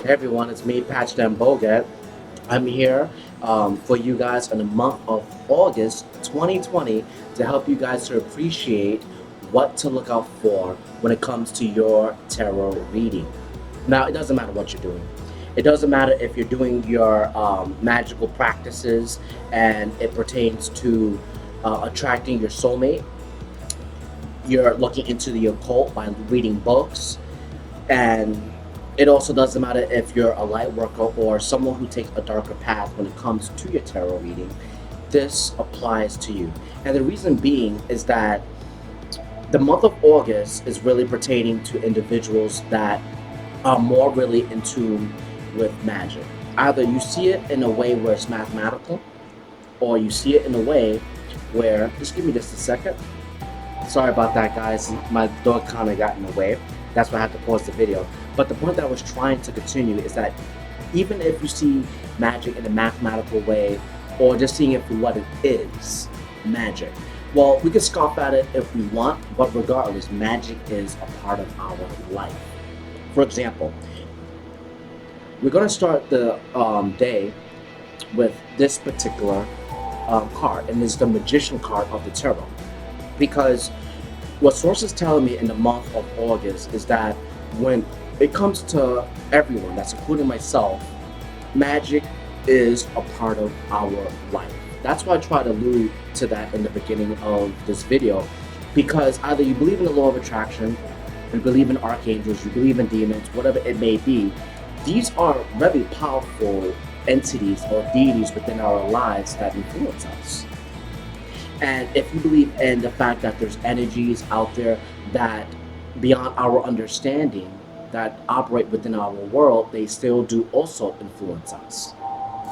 Hey everyone, it's me, Patch Dan Bogat. I'm here for you guys in the month of August 2020 to help you guys to appreciate what to look out for when it comes to your tarot reading. Now, it doesn't matter what you're doing. It doesn't matter if you're doing your magical practices and it pertains to attracting your soulmate. You're looking into the occult by reading books, and it also doesn't matter if you're a light worker or someone who takes a darker path when it comes to your tarot reading. This applies to you. And the reason being is that the month of August is really pertaining to individuals that are more really in tune with magic. Either you see it in a way where it's mathematical, or you see it in a way where, just give me just a second. Sorry about that, guys. My dog kind of got in the way. That's why I had to pause the video. But the point that I was trying to continue is that even if you see magic in a mathematical way or just seeing it for what it is, magic, well, we can scoff at it if we want, but regardless, magic is a part of our life. For example, we're going to start the day with this particular card, and it's the Magician card of the Tarot. Because what sources telling me in the month of August is that when it comes to everyone, that's including myself, magic is a part of our life. That's why I try to allude to that in the beginning of this video, because either you believe in the law of attraction, you believe in archangels, you believe in demons, whatever it may be, these are very powerful entities or deities within our lives that influence us. And if you believe in the fact that there's energies out there that beyond our understanding that operate within our world, they still do also influence us.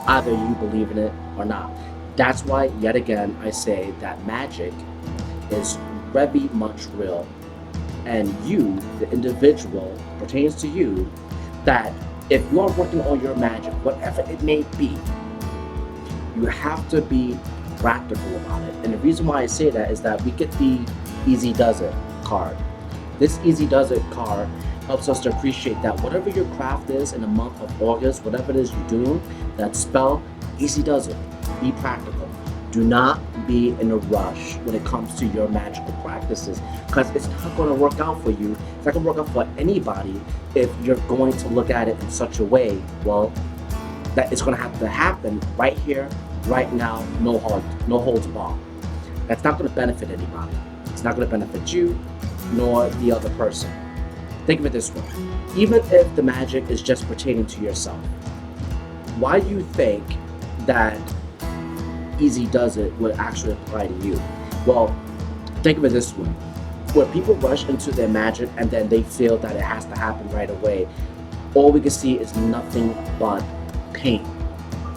Either you believe in it or not. That's why, yet again, I say that magic is very much real. And you, the individual, pertains to you, that if you are working on your magic, whatever it may be, you have to be practical about it. And the reason why I say that is that we get the Easy Does It card. This Easy Does It card helps us to appreciate that whatever your craft is in the month of August, whatever it is you're doing, that spell, Easy Does It. Be practical. Do not be in a rush when it comes to your magical practices, because it's not going to work out for you. It's not going to work out for anybody if you're going to look at it in such a way, well, that it's going to have to happen right here, right now, no holds barred. That's not going to benefit anybody. It's not going to benefit you nor the other person. Think of it this way. Even if the magic is just pertaining to yourself, why do you think that Easy Does It would actually apply to you? Well, think of it this way. When people rush into their magic and then they feel that it has to happen right away, all we can see is nothing but pain.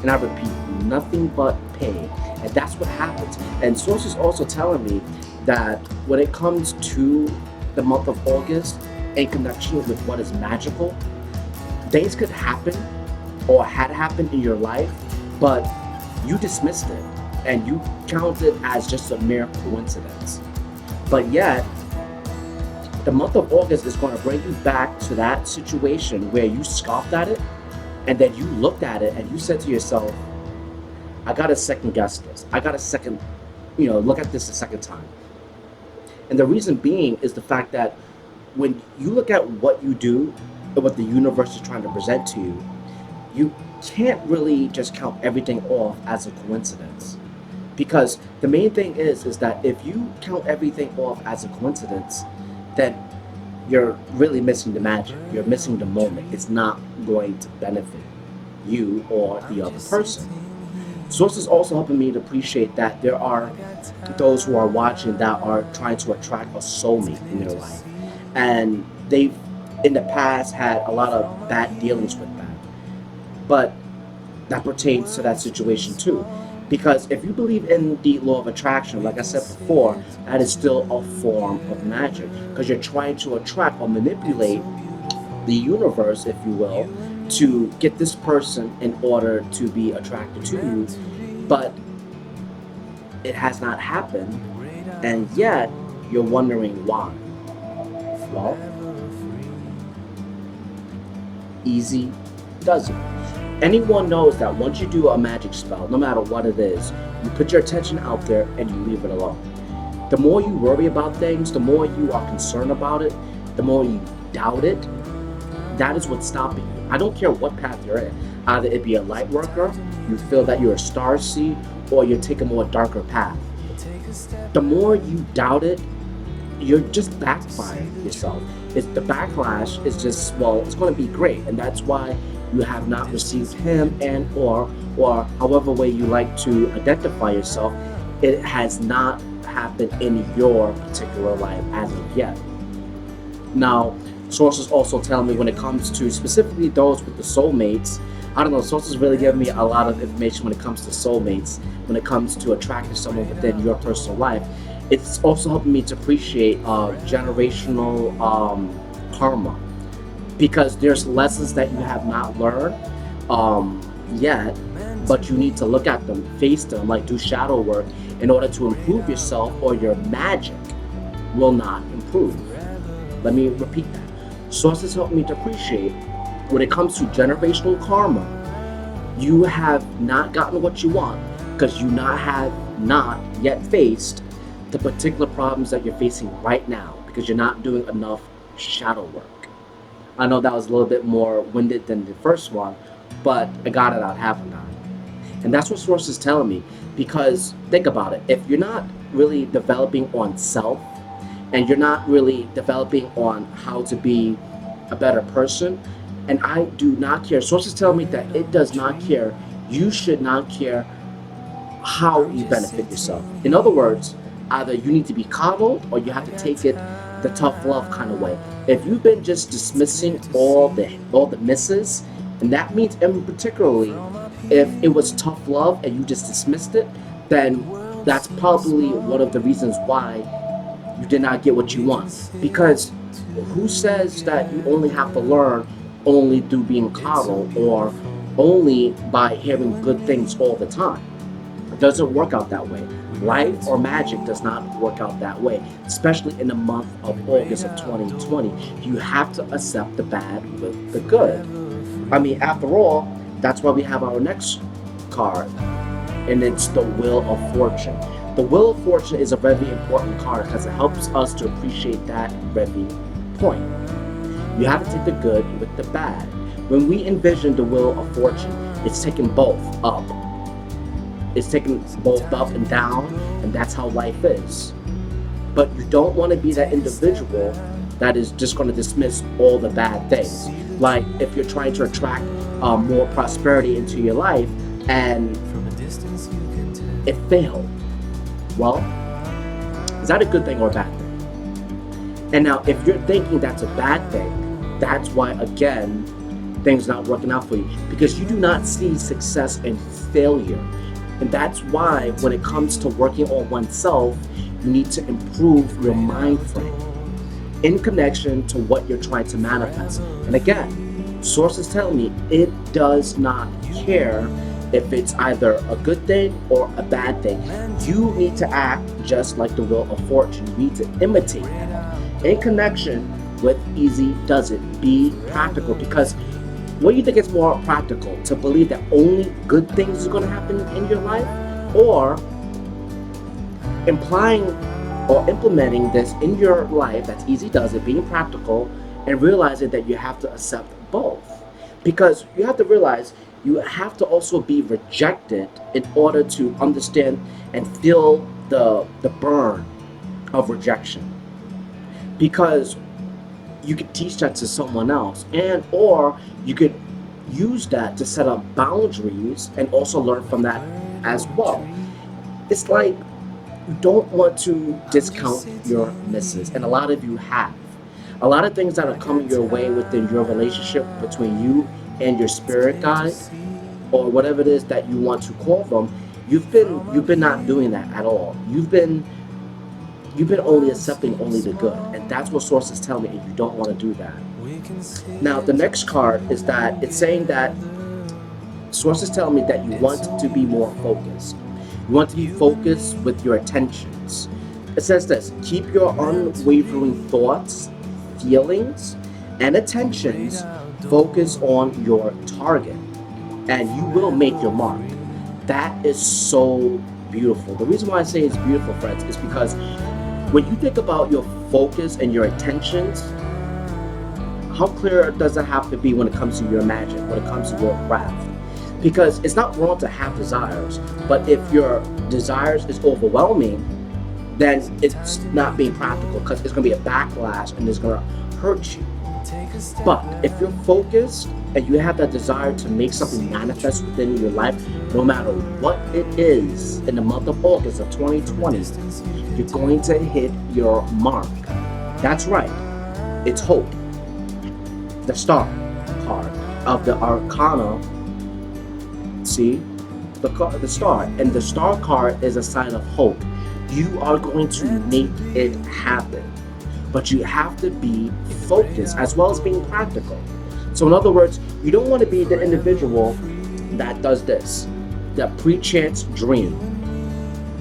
And I repeat, nothing but pain. And that's what happens. And sources also telling me that when it comes to the month of August, in connection with what is magical, things could happen or had happened in your life, but you dismissed it and you counted it as just a mere coincidence. But yet, the month of August is going to bring you back to that situation where you scoffed at it and then you looked at it and you said to yourself, I got to second guess this. I got to second, look at this a second time. And the reason being is the fact that when you look at what you do and what the universe is trying to present to you, you can't really just count everything off as a coincidence. Because the main thing is that if you count everything off as a coincidence, then you're really missing the magic. You're missing the moment. It's not going to benefit you or the other person. Sources also helping me to appreciate that there are those who are watching that are trying to attract a soulmate in their life. And they've, in the past, had a lot of bad dealings with that. But that pertains to that situation too. Because if you believe in the law of attraction, like I said before, that is still a form of magic. Because you're trying to attract or manipulate the universe, if you will, to get this person in order to be attracted to you. But it has not happened, and yet you're wondering why. Well, Easy doesn't. Anyone knows that once you do a magic spell, no matter what it is, you put your attention out there and you leave it alone. The more you worry about things, the more you are concerned about it, the more you doubt it, that is what's stopping you. I don't care what path you're in. Either it be a light worker, you feel that you're a star seed, or you take a more darker path. The more you doubt it, you're just backfiring yourself. It's the backlash is just, well, it's going to be great, and that's why you have not received him, and or however way you like to identify yourself. It has not happened in your particular life as of yet. Now, sources also tell me when it comes to specifically those with the soulmates, I don't know, sources really give me a lot of information when it comes to soulmates, when it comes to attracting someone within your personal life. It's also helping me to appreciate generational karma, because there's lessons that you have not learned yet, but you need to look at them, face them, like do shadow work in order to improve yourself, or your magic will not improve. Let me repeat that. Sources help me to appreciate when it comes to generational karma, you have not gotten what you want because you not have not yet faced the particular problems that you're facing right now, because you're not doing enough shadow work. I know that was a little bit more winded than the first one, but I got it out half a time. And that's what sources telling me, because think about it. If you're not really developing on self, and you're not really developing on how to be a better person, and I do not care. Sources tell me that it does not care. You should not care how you benefit yourself. In other words, either you need to be coddled or you have to take it the tough love kind of way. If you've been just dismissing all the misses, and that means, and particularly if it was tough love and you just dismissed it, then that's probably one of the reasons why you did not get what you want. Because who says that you only have to learn only through being coddled, or only by hearing good things all the time? It doesn't work out that way. Life or magic does not work out that way, especially in the month of August of 2020. You have to accept the bad with the good. I mean, after all, that's why we have our next card, and it's the Wheel of Fortune. The Wheel of Fortune is a very important card because it helps us to appreciate that very point. You have to take the good with the bad. When we envision the Wheel of Fortune, it's taking both up. It's taking both up and down, and that's how life is. But you don't want to be that individual that is just going to dismiss all the bad things. Like if you're trying to attract more prosperity into your life and it failed, well, is that a good thing or a bad thing? And now if you're thinking that's a bad thing, that's why, again, things not working out for you, because you do not see success and failure. And that's why when it comes to working on oneself, you need to improve your mind frame in connection to what you're trying to manifest. And again, sources tell me it does not care if it's either a good thing or a bad thing. You need to act just like the Wheel of Fortune. You need to imitate it in connection with Easy Does It. Be practical, because what do you think is more practical? To believe that only good things are going to happen in your life, or implying or implementing this in your life, that's Easy Does It, being practical and realizing that you have to accept both? Because you have to realize you have to also be rejected in order to understand and feel the burn of rejection. Because you could teach that to someone else, and or you could use that to set up boundaries and also learn from that as well. It's like you don't want to discount your misses, and a lot of you have. A lot of things that are coming your way within your relationship between you and your spirit guide, or whatever it is that you want to call them, you've been not doing that at all. You've been only accepting only the good, and that's what sources tell me, and you don't want to do that. Now, the next card is that it's saying that sources tell me that you want to be more focused. You want to be focused with your attentions. It says this: keep your unwavering thoughts, feelings, and attentions Focus on your target and you will make your mark. That is so beautiful. The reason why I say it's beautiful, friends, is because when you think about your focus and your intentions, how clear does it have to be when it comes to your magic, when it comes to your craft? Because it's not wrong to have desires, but if your desires is overwhelming, then it's not being practical because it's going to be a backlash and it's going to hurt you. But if you're focused and you have that desire to make something manifest within your life, no matter what it is, in the month of August of 2020, you're going to hit your mark. That's right. It's hope. The star card of the Arcana. See? The star. And the star card is a sign of hope. You are going to make it happen. But you have to be focused as well as being practical. So, in other words, you don't want to be the individual that does this, the pre-chance dream,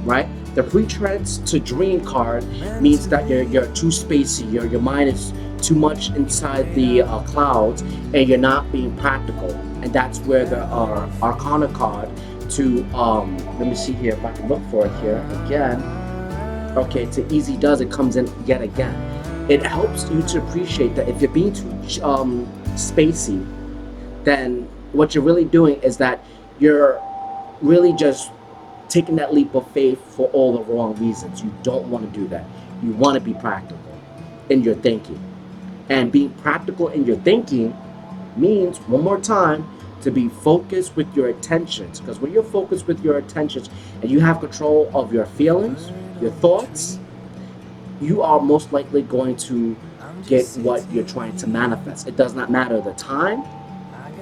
right? The pre-chance to dream card means that you're too spacey, your mind is too much inside the clouds, and you're not being practical. And that's where the Arcana card to, let me see here if I can look for it here again. Okay, to Easy Does It comes in yet again. It helps you to appreciate that if you're being too spacey, then what you're really doing is that you're really just taking that leap of faith for all the wrong reasons. You don't want to do that. You want to be practical in your thinking. And being practical in your thinking means, one more time, to be focused with your attentions. Because when you're focused with your attentions and you have control of your feelings, your thoughts, you are most likely going to get what you're trying to manifest. It does not matter the time.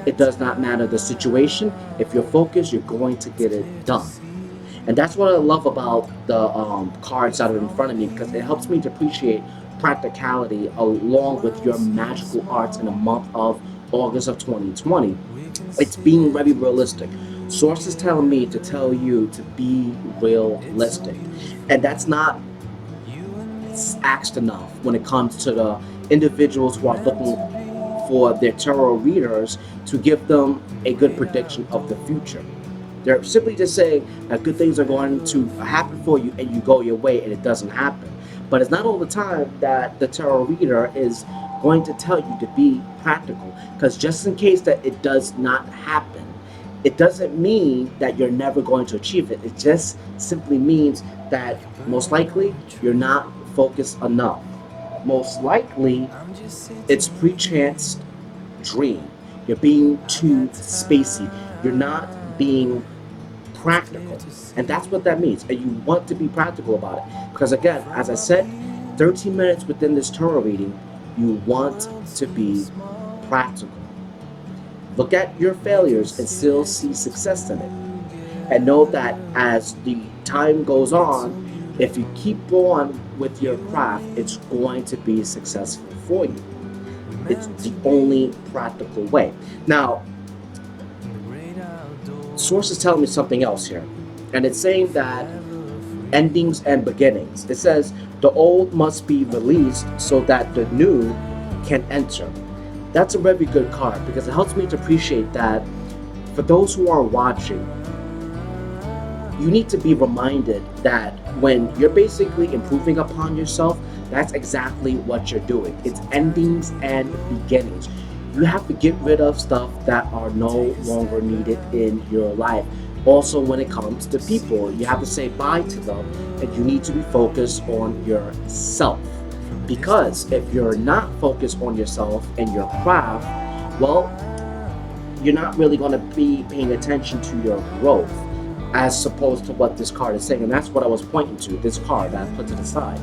It does not matter the situation. If you're focused, you're going to get it done. And that's what I love about the cards that are in front of me, because it helps me to appreciate practicality along with your magical arts in the month of August of 2020. It's being very realistic. Sources telling me to tell you to be realistic. And that's not asked enough when it comes to the individuals who are looking for their tarot readers to give them a good prediction of the future. They're simply just saying that good things are going to happen for you and you go your way and it doesn't happen. But it's not all the time that the tarot reader is going to tell you to be practical, because just in case that it does not happen, it doesn't mean that you're never going to achieve it. It just simply means that most likely you're not focused enough. Most likely it's pre-chance dream. You're being too spacey. You're not being practical. And that's what that means. And you want to be practical about it. Because again, as I said, 13 minutes within this tarot reading, you want to be practical. Look at your failures and still see success in it. And know that as the time goes on, if you keep on with your craft, it's going to be successful for you. It's the only practical way. Now, source is telling me something else here. And it's saying that endings and beginnings. It says the old must be released so that the new can enter. That's a very good card because it helps me to appreciate that for those who are watching, you need to be reminded that when you're basically improving upon yourself, that's exactly what you're doing. It's endings and beginnings. You have to get rid of stuff that are no longer needed in your life. Also, when it comes to people, you have to say bye to them and you need to be focused on yourself. Because if you're not focused on yourself and your craft, well, you're not really going to be paying attention to your growth as opposed to what this card is saying. And that's what I was pointing to, this card that I put to the side.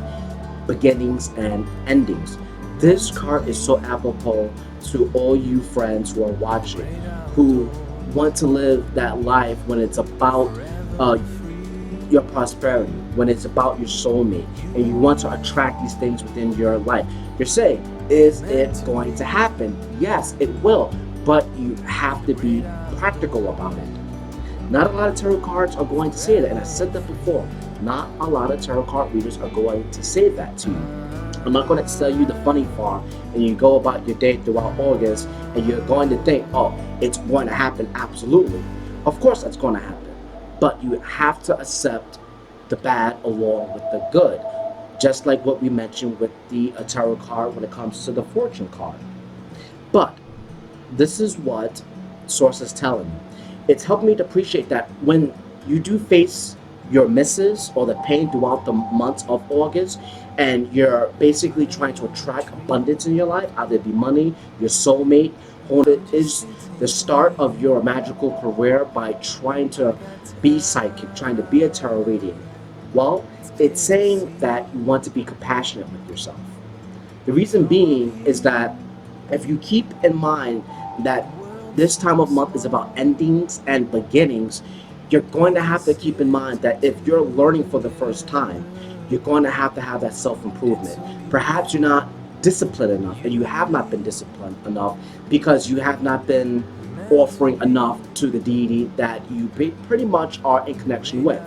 Beginnings and endings. This card is so apropos to all you friends who are watching, who want to live that life when it's about your prosperity, when it's about your soulmate, and you want to attract these things within your life. You're saying, is it going to happen? Yes, it will, but you have to be practical about it. Not a lot of tarot cards are going to say that, and I said that before. Not a lot of tarot card readers are going to say that to you. I'm not going to tell you the funny part, and you go about your day throughout August, and you're going to think, oh, it's going to happen. Absolutely. Of course, that's going to happen. But you have to accept the bad along with the good. Just like what we mentioned with the tarot card when it comes to the fortune card. But this is what Source is telling me. It's helped me to appreciate that when you do face your misses or the pain throughout the months of August, and you're basically trying to attract abundance in your life, either it be money, your soulmate, or it is the start of your magical career by trying to be psychic, trying to be a tarot reading. Well, it's saying that you want to be compassionate with yourself. The reason being is that if you keep in mind that this time of month is about endings and beginnings, you're going to have to keep in mind that if you're learning for the first time, you're going to have that self improvement. Perhaps you're not disciplined enough, and you have not been disciplined enough because you have not been offering enough to the deity that you pretty much are in connection with.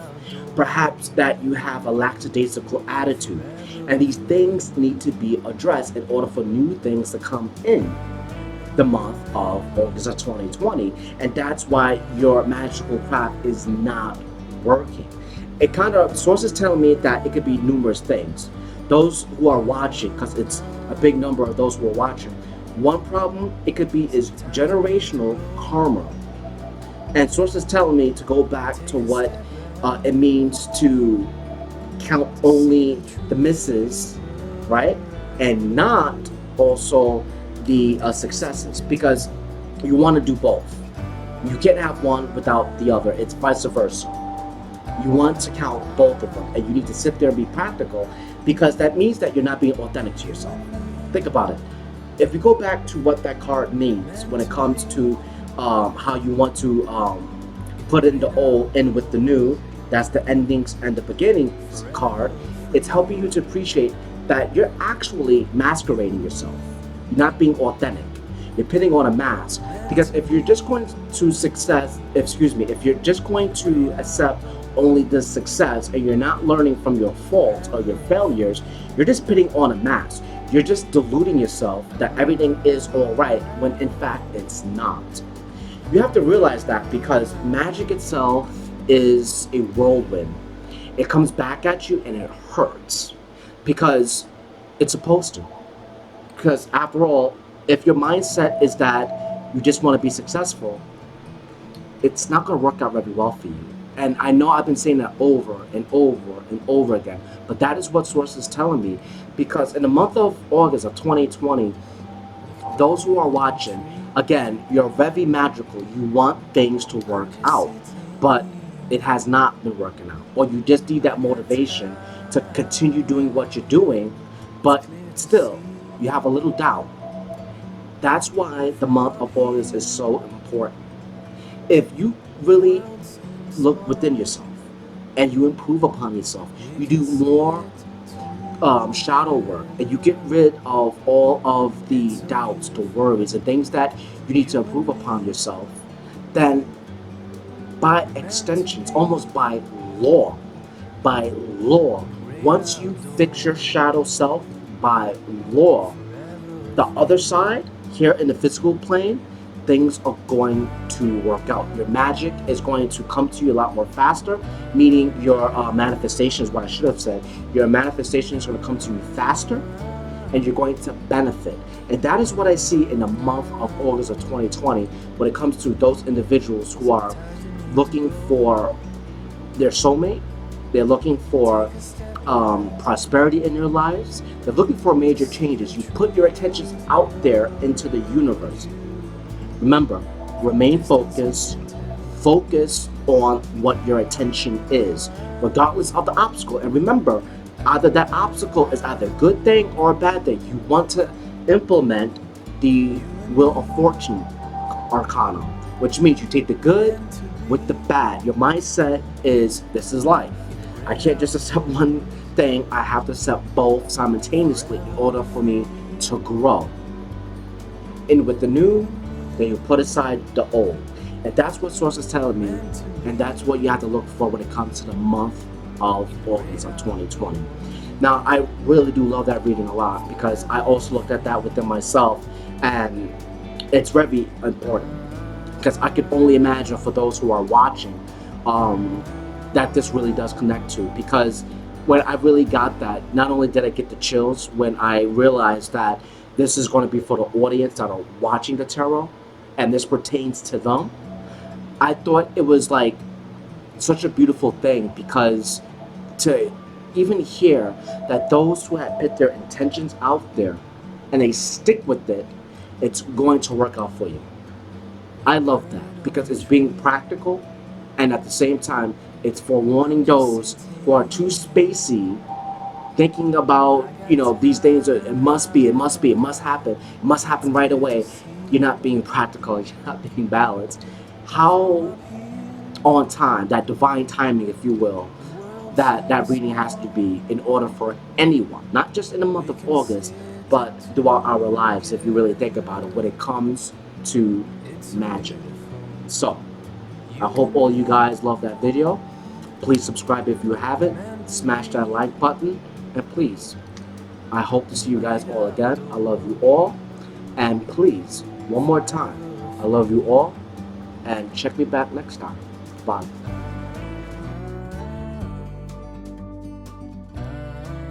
Perhaps that you have a lackadaisical attitude, and these things need to be addressed in order for new things to come in the month of August of 2020, and that's why your magical craft is not working. It kind of sources telling me that it could be numerous things. Those who are watching, because it's a big number of those who are watching, one problem it could be is generational karma. And sources telling me to go back to what it means to count only the misses, right? And not also the successes, because you want to do both. You can't have one without the other. It's vice versa. You want to count both of them, and you need to sit there and be practical, because that means that you're not being authentic to yourself. Think about it. If we go back to what that card means when it comes to how you want to put in the old in with the new, that's the endings and the beginnings card. It's helping you to appreciate that you're actually masquerading yourself. You're not being authentic. You're putting on a mask. Because if you're just going to if you're just going to accept only the success and you're not learning from your faults or your failures, you're just putting on a mask. You're just deluding yourself that everything is all right when in fact it's not. You have to realize that, because magic itself is a whirlwind. It comes back at you and it hurts because it's supposed to. Because after all, if your mindset is that you just want to be successful, it's not going to work out very well for you. And I know I've been saying that over and over and over again, but that is what Source is telling me. Because in the month of August of 2020, those who are watching, again, you're very magical. You want things to work out, but it has not been working out. Or you just need that motivation to continue doing what you're doing, but still, you have a little doubt. That's why the month of August is so important. If you really look within yourself and you improve upon yourself, you do more shadow work, and you get rid of all of the doubts, the worries, and things that you need to improve upon yourself, then by extensions, almost law, by law, once you fix your shadow self by law, the other side, here in the physical plane, things are going to work out. Your magic is going to come to you a lot more faster, meaning your manifestation is what I should have said. Your manifestation is going to come to you faster, and you're going to benefit. And that is what I see in the month of August of 2020 when it comes to those individuals who are looking for their soulmate. They're looking for prosperity in their lives. They're looking for major changes. You put your attentions out there into the universe. Remember, remain focused. Focus on what your attention is, regardless of the obstacle. And remember, either that obstacle is either a good thing or a bad thing. You want to implement the Wheel of Fortune arcana, which means you take the good with the bad. Your mindset is, this is life. I can't just accept one thing. I have to accept both simultaneously in order for me to grow. And with the new, then you put aside the old. And that's what Source is telling me. And that's what you have to look for when it comes to the month of August of 2020. Now, I really do love that reading a lot because I also looked at that within myself, and it's very important because I can only imagine for those who are watching um, that this really does connect to. Because when I really got that, not only did I get the chills when I realized that this is going to be for the audience that are watching the tarot and this pertains to them, I thought it was like such a beautiful thing because to even hear that those who have put their intentions out there and they stick with it, it's going to work out for you. I love that because it's being practical and at the same time it's forewarning those who are too spacey, thinking about, these days it must be, it must happen, it must happen right away. You're not being practical, you're not being balanced. How on time, that divine timing, if you will, that reading has to be in order for anyone, not just in the month of August, but throughout our lives, if you really think about it, when it comes to magic. So, I hope all you guys love that video. Please subscribe if you haven't, smash that like button, and please, I hope to see you guys all again. I love you all, and please, one more time, I love you all, and check me back next time. Bye.